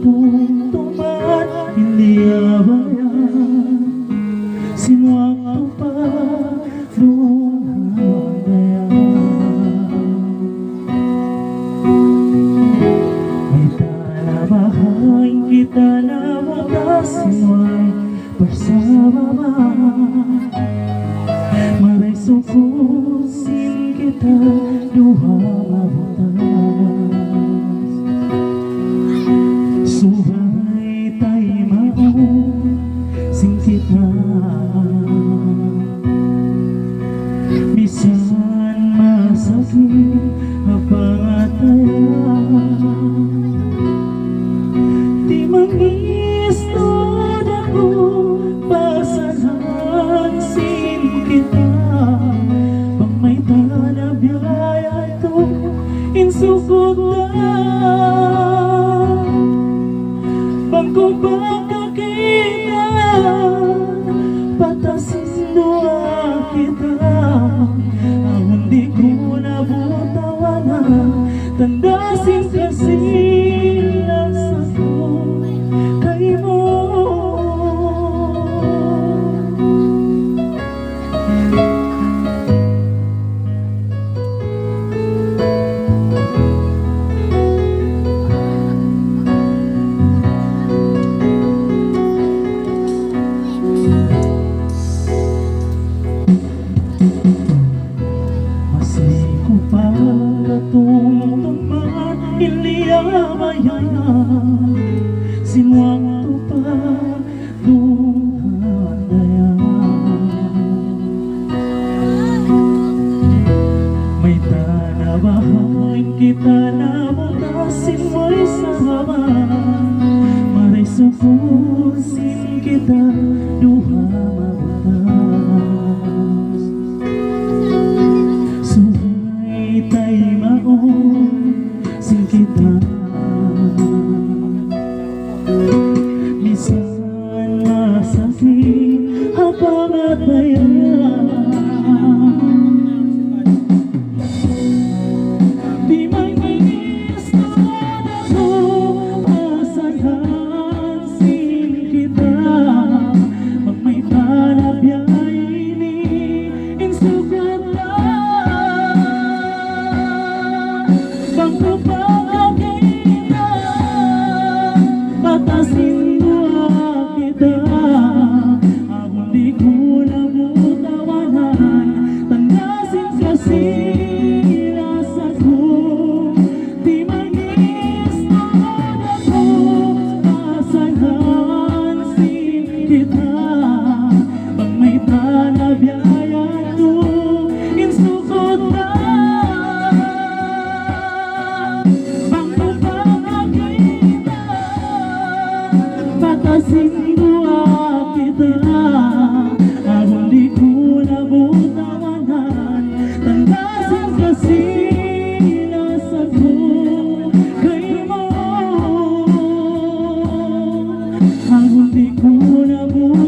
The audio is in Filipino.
tungtungan hindi abayan, sinuwak pa doon may talabahan kita na magkasiway bersama, maray sukusin kita duha mabutas, subay tay maong sing kita, bisan masakit apangatayan, di mangistod ako pasahan sin kita, pag may tanab yaya to insukutan, bangko pagkakita patasin doa kita, ang hindi ko nabutawan, tandasin kasih nasa ko kay mo. Masiko para tungtungan iliyabayan, sinuwang pa duhandayan, may tanabahan kita na mutasin mo'y sama, maray sukusin kita duha mabutas, subay tay maong sing kita, bisan masakit apangatayan, di mangistod ako pasahan sin kita, pag may tanab yay ini insugatan, bangko pagkakita patasin doa kita, ang hindi ko namutawanan, tandasin kasih nasa ko, di mangistod ako pasahan sin kita, pag may tanab yaya to insukutan, bangko pagkakita patasin doa kita, ang hindi ko nabutawan, tandasin kasih nasa ko kay mo, ang hindi ko nabutawan.